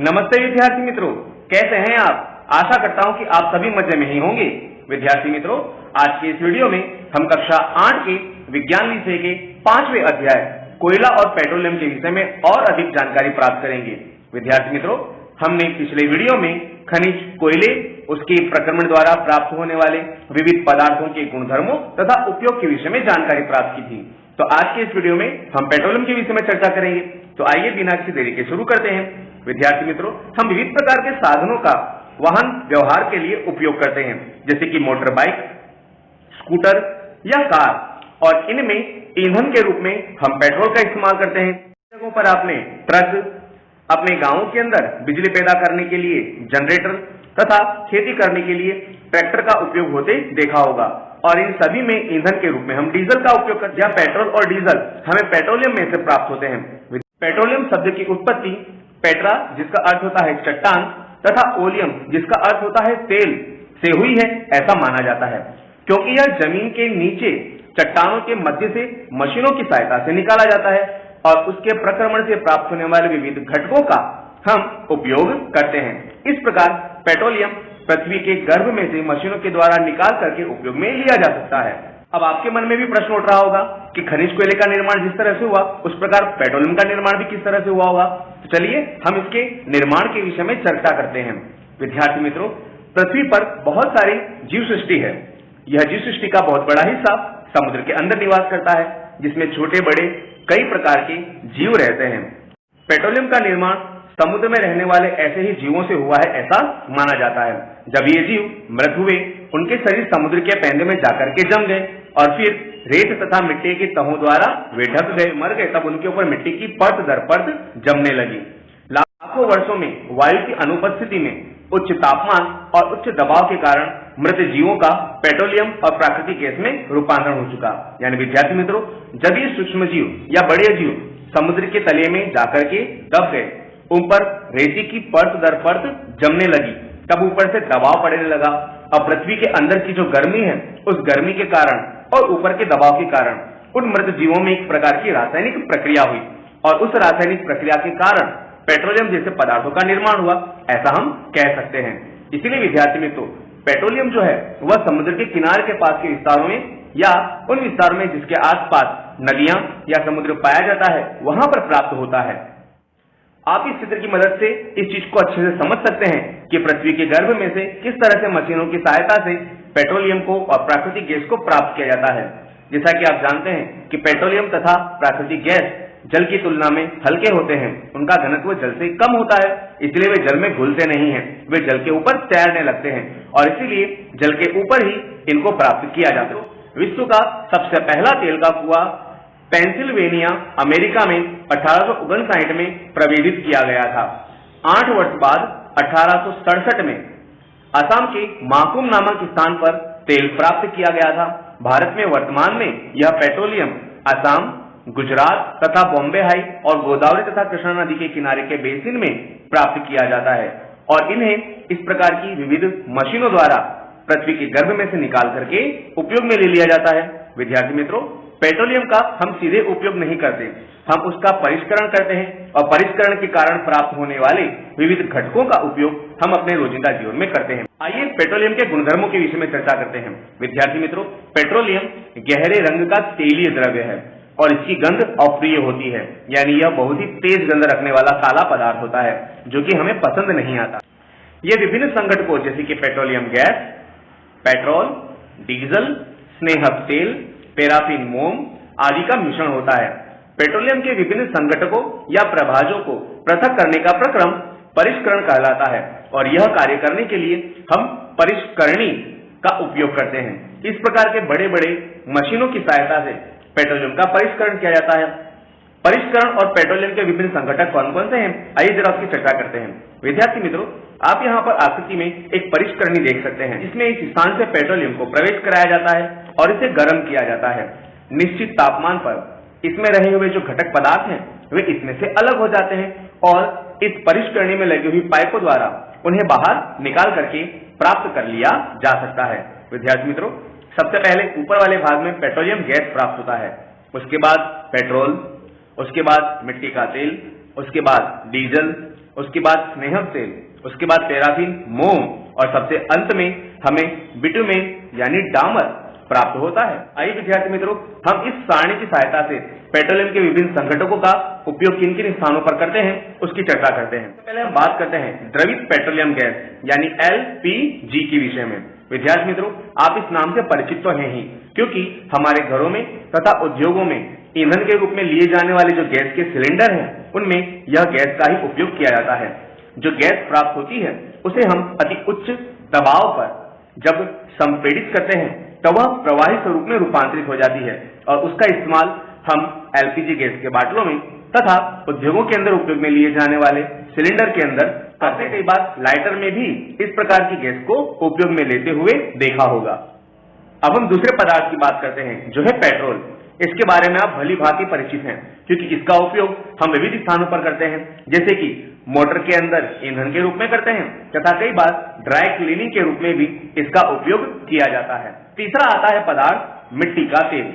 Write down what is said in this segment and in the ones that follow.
नमस्ते विद्यार्थी मित्रों, कैसे हैं आप? आशा करता हूं कि आप सभी मजे में ही होंगे। विद्यार्थी मित्रों, आज के इस वीडियो में हम कक्षा 8 के विज्ञान विषय के 5वें अध्याय कोयला और पेट्रोलियम के विषय में और अधिक जानकारी प्राप्त करेंगे। विद्यार्थी मित्रों, हमने पिछले वीडियो में खनिज कोयले, उसके प्रक्रमण द्वारा प्राप्त होने वाले विविध पदार्थों के गुणधर्मों तथा उपयोग के विषय में जानकारी प्राप्त की थी। तो आज के इस वीडियो में हम पेट्रोलियम के विषय में चर्चा करेंगे। तो आइए बिना किसी देरी के शुरू करते हैं। विद्यार्थी मित्रों, हम विविध प्रकार के साधनों का वाहन व्यवहार के लिए उपयोग करते हैं, जैसे कि मोटर बाइक, स्कूटर या कार, और इनमें ईंधन के रूप में हम पेट्रोल का इस्तेमाल करते हैं। जगहों पर आपने ट्रक, अपने गांवों के अंदर बिजली पैदा करने के लिए जनरेटर तथा खेती करने के लिए ट्रैक्टर का उपयोग होते देखा होगा, और इन सभी में ईंधन के रूप में हम डीजल का उपयोग करते हैं। पेट्रोल और डीजल हमें पेट्रोलियम में से प्राप्त होते हैं। पेट्रोलियम शब्द की उत्पत्ति पेट्रा, जिसका अर्थ होता है चट्टान, तथा ओलियम, जिसका अर्थ होता है तेल, से हुई है ऐसा माना जाता है, क्योंकि यह जमीन के नीचे चट्टानों के मध्य से मशीनों की सहायता से निकाला जाता है और उसके प्रक्रमण से प्राप्त होने वाले विविध घटकों का हम उपयोग करते हैं। इस प्रकार पेट्रोलियम पृथ्वी के गर्भ में से मशीनों के द्वारा निकाल करके उपयोग में लिया जा सकता है। अब आपके मन में भी प्रश्न उठ रहा होगा कि खनिज कोयले का निर्माण जिस तरह से हुआ, उस प्रकार पेट्रोलियम का निर्माण भी किस तरह से हुआ होगा। तो चलिए हम इसके निर्माण के विषय में चर्चा करते हैं। विद्यार्थी मित्रों, पृथ्वी पर बहुत सारी जीव सृष्टि है। यह जीव सृष्टि का बहुत बड़ा हिस्सा समुद्र के अंदर निवास करता है, जिसमें छोटे बड़े कई प्रकार के जीव रहते हैं। पेट्रोलियम का निर्माण समुद्र में रहने वाले ऐसे ही जीवों से हुआ है ऐसा माना जाता है। जब ये जीव मृत हुए, उनके शरीर समुद्र के पैंदे में जाकर के जम गए और फिर रेत तथा मिट्टी की तहों द्वारा वे ढक गए, मर गए। तब उनके ऊपर मिट्टी की परत दर परत जमने लगी। लाखों वर्षों में वायु की अनुपस्थिति में उच्च तापमान और उच्च दबाव के कारण मृत जीवों का पेट्रोलियम और प्राकृतिक गैस में रूपांतरण हो चुका। यानी विद्यार्थी मित्रों, जब ये सूक्ष्म जीव या बड़े जीव समुद्र के तले में जाकर के दब गए, उन पर रेती की परत दर परत जमने लगी, तब ऊपर से दबाव पड़ने लगा और पृथ्वी के अंदर की जो गर्मी है, उस गर्मी के कारण और ऊपर के दबाव के कारण उन मृत जीवों में एक प्रकार की रासायनिक प्रक्रिया हुई और उस रासायनिक प्रक्रिया के कारण पेट्रोलियम जैसे पदार्थों का निर्माण हुआ, ऐसा हम कह सकते हैं। इसीलिए विद्यार्थी मित्रों, पेट्रोलियम जो है वह समुद्र के किनारे के पास के विस्तारों में या उन विस्तारों में जिसके आसपास नदियां या समुद्र पाया जाता है, वहां पर प्राप्त होता है। आप इस चित्र की मदद से इस चीज को अच्छे से समझ सकते हैं कि पृथ्वी के गर्भ में से किस तरह से मशीनों की सहायता से पेट्रोलियम को और प्राकृतिक गैस को प्राप्त किया जाता है। जैसा कि आप जानते हैं कि पेट्रोलियम तथा प्राकृतिक गैस जल की तुलना में हल्के होते हैं, उनका घनत्व जल से कम होता है, इसलिए वे जल में घुलते नहीं हैं, वे जल के ऊपर तैरने लगते हैं और इसीलिए जल के ऊपर ही इनको प्राप्त किया जाता है। विश्व का सबसे पहला तेल का कुआं पेंसिल्वेनिया, अमेरिका में 1859 में प्रवेशित किया गया था। 8 वर्ष बाद 1867 में असम के माकुम नामक स्थान पर तेल प्राप्त किया गया था। भारत में वर्तमान में यह पेट्रोलियम असम, गुजरात तथा बॉम्बे हाई और गोदावरी तथा कृष्णा नदी के किनारे के बेसिन में प्राप्त किया जाता है और इन्हें इस प्रकार की विविध मशीनों द्वारा पृथ्वी के गर्भ में से निकाल करके उपयोग में ले लिया जाता है। विद्यार्थी मित्रों, पेट्रोलियम का हम सीधे उपयोग नहीं करते, हम उसका परिष्करण करते हैं और परिष्करण के कारण प्राप्त होने वाले विविध घटकों का उपयोग हम अपने रोजिंदा जीवन में करते हैं। आइए पेट्रोलियम के गुणधर्मों के विषय में चर्चा करते हैं। विद्यार्थी मित्रों, पेट्रोलियम गहरे रंग का तेलीय द्रव्य है और इसकी गंध अप्रिय होती है, यानी यह बहुत ही तेज गंध रखने वाला काला पदार्थ होता है जो कि हमें पसंद नहीं आता। यह विभिन्न संघटकों जैसे कि पेट्रोलियम गैस, पेट्रोल, डीजल, स्नेहक तेल, पैराफिन मोम आदि का मिश्रण होता है। पेट्रोलियम के विभिन्न संघटकों या प्रभाजों को पृथक करने का प्रक्रम परिष्करण कहलाता है और यह कार्य करने के लिए हम परिष्करणी का उपयोग करते हैं। इस प्रकार के बड़े बड़े मशीनों की सहायता से पेट्रोलियम का परिष्करण किया जाता है। परिष्करण और पेट्रोलियम के विभिन्न संघटक कौन कौन से हैं, आइए जरा उसकी चर्चा करते हैं। विद्यार्थी मित्रों, आप यहाँ पर आकृति में एक परिष्करणी देख सकते हैं। इसमें इस स्थान से पेट्रोलियम को प्रवेश कराया जाता है और इसे गर्म किया जाता है। निश्चित तापमान पर इसमें रहे हुए जो घटक पदार्थ हैं वे इसमें से अलग हो जाते हैं और इस परिष्करणी में लगी हुई पाइपों द्वारा उन्हें बाहर निकाल करके प्राप्त कर लिया जा सकता है। विद्यार्थी मित्रों, सबसे पहले ऊपर वाले भाग में पेट्रोलियम गैस प्राप्त होता है, उसके बाद पेट्रोल, उसके बाद मिट्टी का तेल, उसके बाद डीजल, उसके बाद स्नेहक तेल, उसके बाद पैराफिन, मोम और सबसे अंत में हमें बिटुमेन यानी डामर प्राप्त होता है। आइए विद्यार्थी मित्रों, हम इस सारणी की सहायता से पेट्रोलियम के विभिन्न संघटकों का उपयोग किन किन स्थानों पर करते हैं उसकी चर्चा करते हैं। पहले हम बात करते हैं द्रवित पेट्रोलियम गैस यानी LPG के विषय में। विद्यार्थी मित्रों, आप इस नाम से परिचित तो हैं ही, क्योंकि हमारे घरों में तथा उद्योगों में ईंधन के रूप में लिए जाने वाले जो गैस के सिलेंडर हैं, उनमें यह गैस का ही उपयोग किया जाता है। जो गैस प्राप्त होती है उसे हम अति उच्च दबाव पर जब संपीड़ित करते हैं तब वह प्रवाही स्वरूप में रूपांतरित हो जाती है और उसका इस्तेमाल हम LPG गैस के बाटलों में तथा उद्योगों के अंदर उपयोग में लिए जाने वाले सिलेंडर के अंदर आपने कई बार लाइटर में भी इस प्रकार की गैस को उपयोग में लेते हुए देखा होगा। अब हम दूसरे पदार्थ की बात करते हैं जो है पेट्रोल। इसके बारे में आप भली भांति परिचित हैं, क्योंकि इसका उपयोग हम विविध स्थानों पर करते हैं, जैसे कि मोटर के अंदर ईंधन के रूप में करते हैं तथा कई बार ड्राई क्लीनिंग के रूप में भी इसका उपयोग किया जाता है। तीसरा आता है पदार्थ मिट्टी का तेल।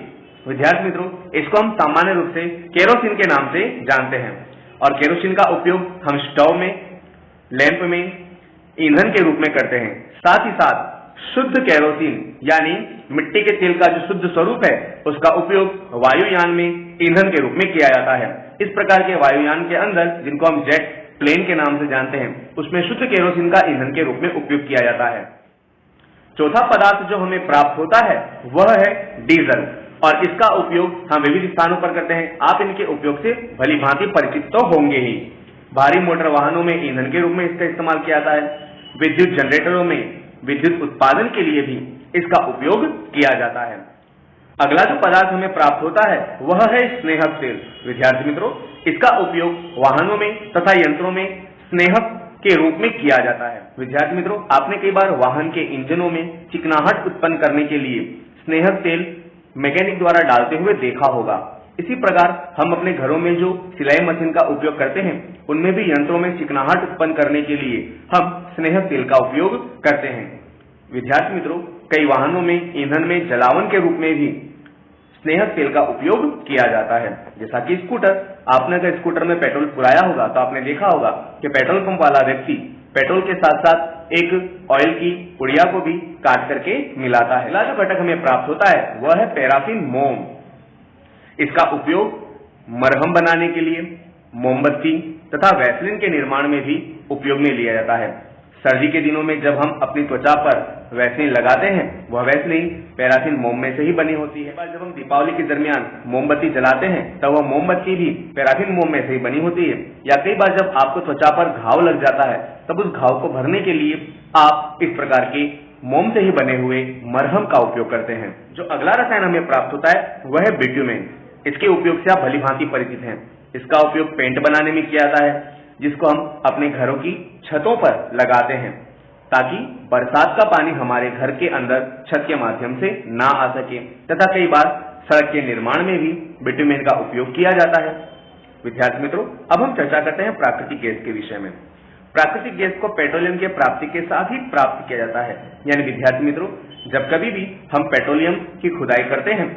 विद्यार्थी मित्रों, इसको हम सामान्य रूप से केरोसिन के नाम से जानते हैं और केरोसिन का उपयोग हम स्टोव में, लैंप में ईंधन के रूप में करते हैं। साथ ही साथ शुद्ध केरोसिन यानी मिट्टी के तेल का जो शुद्ध स्वरूप है उसका उपयोग वायुयान में ईंधन के रूप में किया जाता है। इस प्रकार के वायुयान के अंदर, जिनको हम जेट प्लेन के नाम से जानते हैं, उसमें शुद्ध केरोसिन का ईंधन के रूप में उपयोग किया जाता है। चौथा पदार्थ जो हमें प्राप्त होता है वह है डीजल और इसका उपयोग हम विविध स्थानों पर करते हैं। आप इनके उपयोग से भली भांति परिचित तो होंगे ही। भारी मोटर वाहनों में ईंधन के रूप में इसका इस्तेमाल किया जाता है। विद्युत जनरेटरों में विद्युत उत्पादन के लिए भी इसका उपयोग किया जाता है। अगला जो पदार्थ हमें प्राप्त होता है वह है स्नेहक तेल। विद्यार्थी मित्रों, इसका उपयोग वाहनों में तथा यंत्रों में स्नेहक के रूप में किया जाता है। विद्यार्थी मित्रों, आपने कई बार वाहन के इंजनों में चिकनाहट उत्पन्न करने के लिए स्नेहक तेल मैकेनिक द्वारा डालते हुए देखा होगा। इसी प्रकार हम अपने घरों में जो सिलाई मशीन का उपयोग करते हैं उनमें भी यंत्रों में चिकनाहट उत्पन्न करने के लिए हम स्नेहक तेल का उपयोग करते हैं। विद्यार्थी मित्रों, कई वाहनों में ईंधन में जलावन के रूप में भी स्नेहक तेल का उपयोग किया जाता है। जैसा कि स्कूटर, आपने अगर स्कूटर में पेट्रोल पुराया होगा तो आपने देखा होगा कि पेट्रोल पंप वाला व्यक्ति पेट्रोल के साथ साथ एक ऑयल की पुड़िया को भी काट करके मिलाता है। अगला जो घटक हमें प्राप्त होता है वह है पैराफिन मोम। इसका उपयोग मरहम बनाने के लिए, मोमबत्ती तथा वैसलीन के निर्माण में भी उपयोग में लिया जाता है। सर्दी के दिनों में जब हम अपनी त्वचा पर वैसलीन लगाते हैं वह वैसलीन पैराफिन मोम में से ही बनी होती है। जब हम दीपावली के दरमियान मोमबत्ती जलाते हैं तब वह मोमबत्ती भी पैराफिन मोम में से ही बनी होती है। या कई बार जब आपको त्वचा पर घाव लग जाता है तब उस घाव को भरने के लिए आप इस प्रकार के मोम से ही बने हुए मरहम का उपयोग करते हैं। जो अगला रसायन हमें प्राप्त होता है वह है बिटुमेन। इसके उपयोग से आप भली भांति परिचित हैं। इसका उपयोग पेंट बनाने में किया जाता है, जिसको हम अपने घरों की छतों पर लगाते हैं ताकि बरसात का पानी हमारे घर के अंदर छत के माध्यम से ना आ सके। तथा कई बार सड़क के निर्माण में भी बिटुमेन का उपयोग किया जाता है। विद्यार्थी मित्रों, अब हम चर्चा करते हैं प्राकृतिक गैस के विषय में। प्राकृतिक गैस को पेट्रोलियम के प्राप्ति के साथ ही प्राप्त किया जाता है। यानी विद्यार्थी मित्रों, जब कभी भी हम पेट्रोलियम की खुदाई करते हैं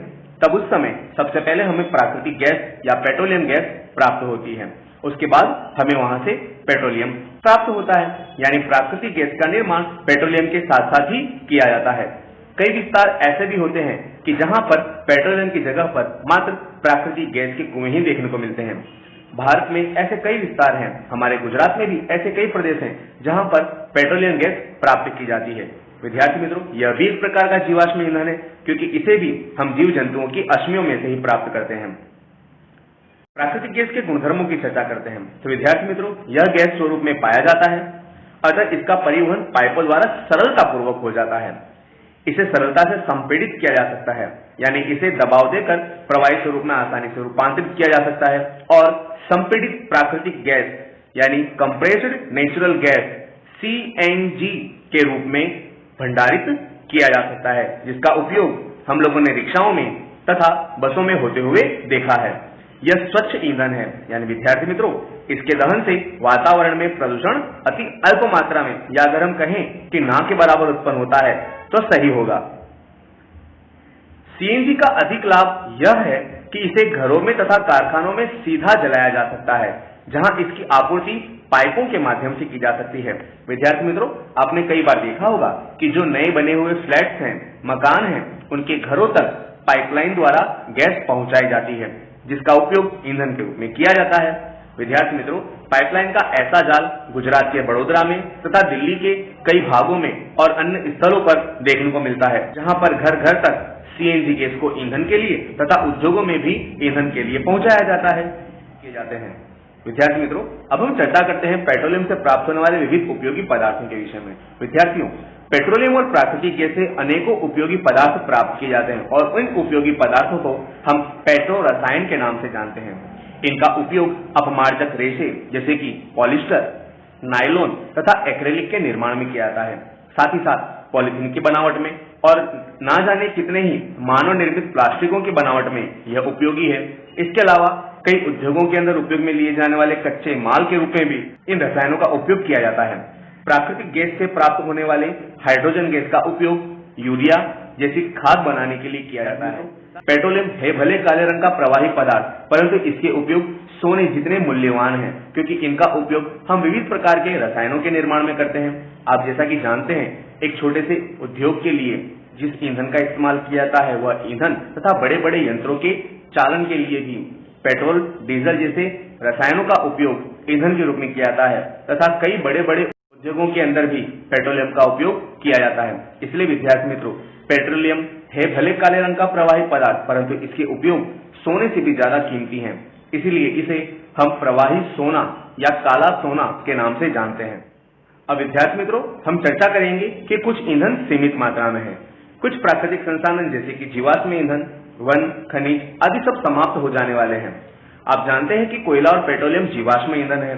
तब उस समय सबसे पहले हमें प्राकृतिक गैस या पेट्रोलियम गैस प्राप्त होती है। उसके बाद हमें वहां से पेट्रोलियम प्राप्त होता है। यानी प्राकृतिक गैस का निर्माण पेट्रोलियम के साथ साथ ही किया जाता है। कई विस्तार ऐसे भी होते हैं कि जहां पर पेट्रोलियम की जगह पर मात्र प्राकृतिक गैस के कुएं ही देखने को मिलते हैं। भारत में ऐसे कई विस्तार हैं। हमारे गुजरात में भी ऐसे कई प्रदेश हैं जहां पर पेट्रोलियम गैस प्राप्त की जाती है। विद्यार्थी मित्रों, यह भी एक प्रकार का जीवाश्म ईंधन है, क्योंकि इसे भी हम जीव जंतुओं की अश्मियों में से ही प्राप्त करते हैं। प्राकृतिक गैस के गुणधर्मों की चर्चा करते हैं। तो विद्यार्थी मित्रों, यह गैस स्वरूप में पाया जाता है, अतः इसका परिवहन पाइपों द्वारा सरलता पूर्वक हो जाता है। इसे सरलता से संपीड़ित किया जा सकता है, यानी इसे दबाव देकर प्रवाही स्वरूप में आसानी से रूपांतरित किया जा सकता है और संपीड़ित प्राकृतिक गैस यानी कंप्रेस्ड नेचुरल गैस CNG के रूप में भंडारित किया जा सकता है, जिसका उपयोग हम लोगों ने रिक्शाओं में तथा बसों में होते हुए देखा है। यह स्वच्छ ईंधन है। यानी विद्यार्थी मित्रों, इसके दहन से वातावरण में प्रदूषण अति अल्प मात्रा में, या अगर हम कहें कि ना के बराबर उत्पन्न होता है तो सही होगा। CNG का अधिक लाभ यह है कि इसे घरों में तथा कारखानों में सीधा जलाया जा सकता है, जहां इसकी आपूर्ति पाइपों के माध्यम से की जा सकती है। विद्यार्थी मित्रों, आपने कई बार देखा होगा कि जो नए बने हुए फ्लैट्स हैं, मकान हैं, उनके घरों तक पाइपलाइन द्वारा गैस पहुंचाई जाती है, जिसका उपयोग ईंधन के रूप में किया जाता है। विद्यार्थी मित्रों, पाइपलाइन का ऐसा जाल गुजरात के बड़ोदरा में तथा दिल्ली के कई भागों में और अन्य स्थलों पर देखने को मिलता है, जहां पर घर घर तक सीएनजी गैस को ईंधन के लिए तथा उद्योगों में भी ईंधन के लिए पहुंचाया जाता है, किए जाते हैं। विद्यार्थी मित्रों, अब हम चर्चा करते हैं पेट्रोलियम से प्राप्त होने वाले विविध उपयोगी पदार्थों के विषय में। विद्यार्थियों, पेट्रोलियम और प्राकृतिक गैस से अनेकों उपयोगी पदार्थ प्राप्त किए जाते हैं और इन उपयोगी पदार्थों को हम पेट्रो रसायन के नाम से जानते हैं। इनका उपयोग अपमार्जक रेशे जैसे कि पॉलिस्टर, नायलॉन तथा एक्रेलिक के निर्माण में किया जाता है। साथ ही साथ पॉलिथीन की बनावट में और ना जाने कितने ही मानव निर्मित प्लास्टिकों की बनावट में यह उपयोगी है। इसके अलावा कई उद्योगों के अंदर उपयोग में लिए जाने वाले कच्चे माल के रूप में भी इन रसायनों का उपयोग किया जाता है। प्राकृतिक गैस से प्राप्त होने वाले हाइड्रोजन गैस का उपयोग यूरिया जैसी खाद बनाने के लिए किया जाता है। पेट्रोलियम है भले काले रंग का प्रवाही पदार्थ, परंतु इसके उपयोग सोने जितने मूल्यवान हैं, क्योंकि इनका उपयोग हम विविध प्रकार के रसायनों के निर्माण में करते हैं। आप जैसा कि जानते हैं, एक छोटे से उद्योग के लिए जिस ईंधन का इस्तेमाल किया जाता है वह ईंधन तथा बड़े बड़े यंत्रों के चालन के लिए भी पेट्रोल, डीजल जैसे रसायनों का उपयोग ईंधन के रूप में किया जाता है तथा कई बड़े बड़े उद्योगों के अंदर भी पेट्रोलियम का उपयोग किया जाता है। इसलिए विद्यार्थी मित्रों, पेट्रोलियम है भले काले रंग का प्रवाही पदार्थ, परंतु इसके उपयोग सोने से भी ज्यादा कीमती हैं। इसीलिए इसे हम प्रवाही सोना या काला सोना के नाम से जानते हैं। अब विद्यार्थी मित्रों, हम चर्चा करेंगे कि कुछ ईंधन सीमित मात्रा में है। कुछ प्राकृतिक संसाधन जैसे कि जीवाश्म ईंधन, वन, खनिज आदि सब समाप्त हो जाने वाले हैं। आप जानते हैं कि कोयला और पेट्रोलियम जीवाश्म ईंधन है।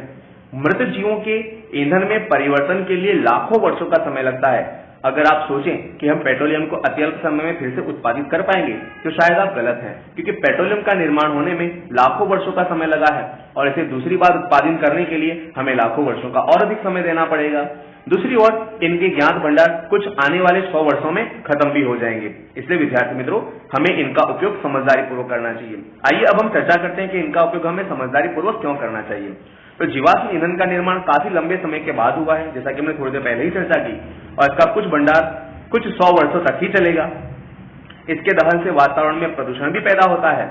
मृत जीवों के ईंधन में परिवर्तन के लिए लाखों वर्षों का समय लगता है। अगर आप सोचें कि हम पेट्रोलियम को अत्यल्प समय में फिर से उत्पादित कर पाएंगे, तो शायद आप गलत हैं, क्योंकि पेट्रोलियम का निर्माण होने में लाखों वर्षों का समय लगा है और इसे दूसरी बार उत्पादन करने के लिए हमें लाखों वर्षों का और अधिक समय देना पड़ेगा। दूसरी ओर इनके ज्ञात भंडार कुछ आने वाले 100 वर्षों में खत्म भी हो जाएंगे। इसलिए विद्यार्थी मित्रों, हमें इनका उपयोग समझदारी पूर्वक करना चाहिए। आइए अब हम चर्चा करते हैं कि इनका उपयोग हमें समझदारी पूर्वक क्यों करना चाहिए। तो जीवाश्म ईंधन का निर्माण काफी लंबे समय के बाद हुआ है, जैसा कि हमने थोड़ी देर पहले ही चर्चा की, और इसका कुछ भंडार कुछ 100 वर्षों तक ही चलेगा। इसके दहन से वातावरण में प्रदूषण भी पैदा होता है।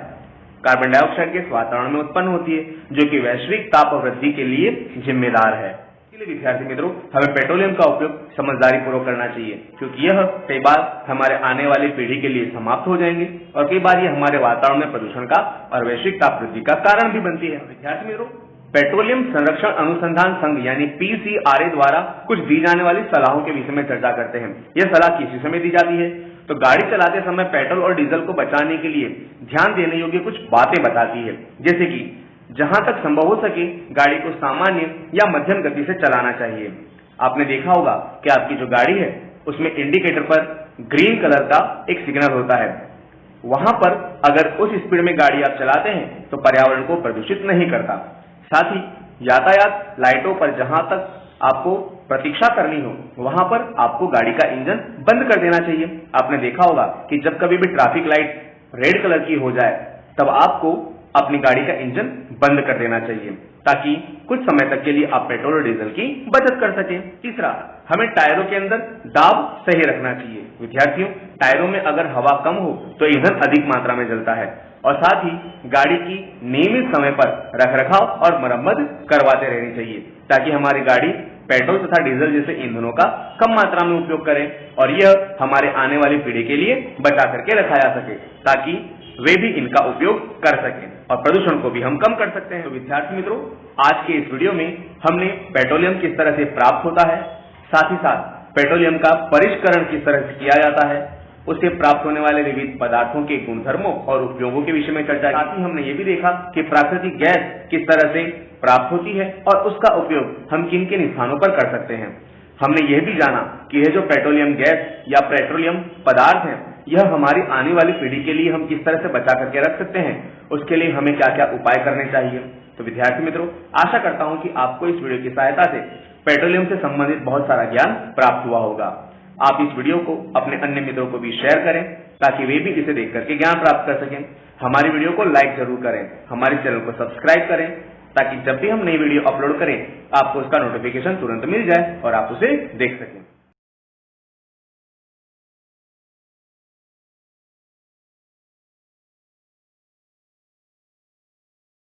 कार्बन डाइऑक्साइड गैस वातावरण में उत्पन्न होती है, जो कि वैश्विक ताप वृद्धि के लिए जिम्मेदार है। इसलिए विद्यार्थी मित्रों, हमें पेट्रोलियम का उपयोग समझदारी पूर्वक करना चाहिए, क्योंकि यह कई बार हमारे आने वाली पीढ़ी के लिए समाप्त हो जाएंगे और कई बार ये हमारे वातावरण में प्रदूषण का और वैश्विक ताप वृद्धि का कारण भी बनती है। विद्यार्थी मित्रों, पेट्रोलियम संरक्षण अनुसंधान संघ यानी पीसीआरए द्वारा कुछ दी जाने वाली सलाहों के विषय में चर्चा करते हैं। यह सलाह किस विषय में दी जाती है? तो गाड़ी चलाते समय पेट्रोल और डीजल को बचाने के लिए ध्यान देने योग्य कुछ बातें बताती है, जैसे कि जहां तक संभव हो सके गाड़ी को सामान्य या मध्यम गति से चलाना चाहिए। आपने देखा होगा कि आपकी जो गाड़ी है उसमें इंडिकेटर पर ग्रीन कलर का एक सिग्नल होता है। वहां पर अगर उस स्पीड में गाड़ी आप चलाते हैं तो पर्यावरण को प्रदूषित नहीं करता। साथ ही यातायात लाइटों पर जहां तक आपको प्रतीक्षा करनी हो वहां पर आपको गाड़ी का इंजन बंद कर देना चाहिए। आपने देखा होगा कि जब कभी भी ट्रैफिक लाइट रेड कलर की हो जाए तब आपको अपनी गाड़ी का इंजन बंद कर देना चाहिए, ताकि कुछ समय तक के लिए आप पेट्रोल और डीजल की बचत कर सकें। तीसरा, हमें टायरों के अंदर दाब सही रखना चाहिए। विद्यार्थियों, टायरों में अगर हवा कम हो तो ईंधन अधिक मात्रा में जलता है, और साथ ही गाड़ी की नियमित समय पर रखरखाव और मरम्मत करवाते रहनी चाहिए, ताकि हमारी गाड़ी पेट्रोल तथा डीजल जैसे ईंधनों का कम मात्रा में उपयोग करे और यह हमारे आने वाली पीढ़ी के लिए बचा करके रखा जा सके, ताकि वे भी इनका उपयोग कर सकें और प्रदूषण को भी हम कम कर सकते हैं। तो विद्यार्थी मित्रों, आज के इस वीडियो में हमने पेट्रोलियम किस तरह से प्राप्त होता है, साथ ही साथ पेट्रोलियम का परिष्करण किस तरह से किया जाता है, उससे प्राप्त होने वाले विविध पदार्थों के गुणधर्मों और उपयोगों के विषय में चर्चा की। साथ ही हमने ये भी देखा कि प्राकृतिक गैस किस तरह से प्राप्त होती है और उसका उपयोग हम किन किन स्थानों पर कर सकते हैं। हमने यह भी जाना कि यह जो पेट्रोलियम गैस या पेट्रोलियम पदार्थ है, यह हमारी आने वाली पीढ़ी के लिए हम किस तरह से बचा करके रख सकते हैं, उसके लिए हमें क्या क्या उपाय करने चाहिए। तो विद्यार्थी मित्रों, आशा करता हूं कि आपको इस वीडियो की सहायता से पेट्रोलियम से संबंधित बहुत सारा ज्ञान प्राप्त हुआ होगा। आप इस वीडियो को अपने अन्य मित्रों को भी शेयर करें, ताकि वे भी इसे देख करके ज्ञान प्राप्त कर सकें। हमारी वीडियो को लाइक जरूर करें, हमारे चैनल को सब्सक्राइब करें ताकि जब भी हम नई वीडियो अपलोड करें आपको उसका नोटिफिकेशन तुरंत मिल जाए और आप उसे देख सकें।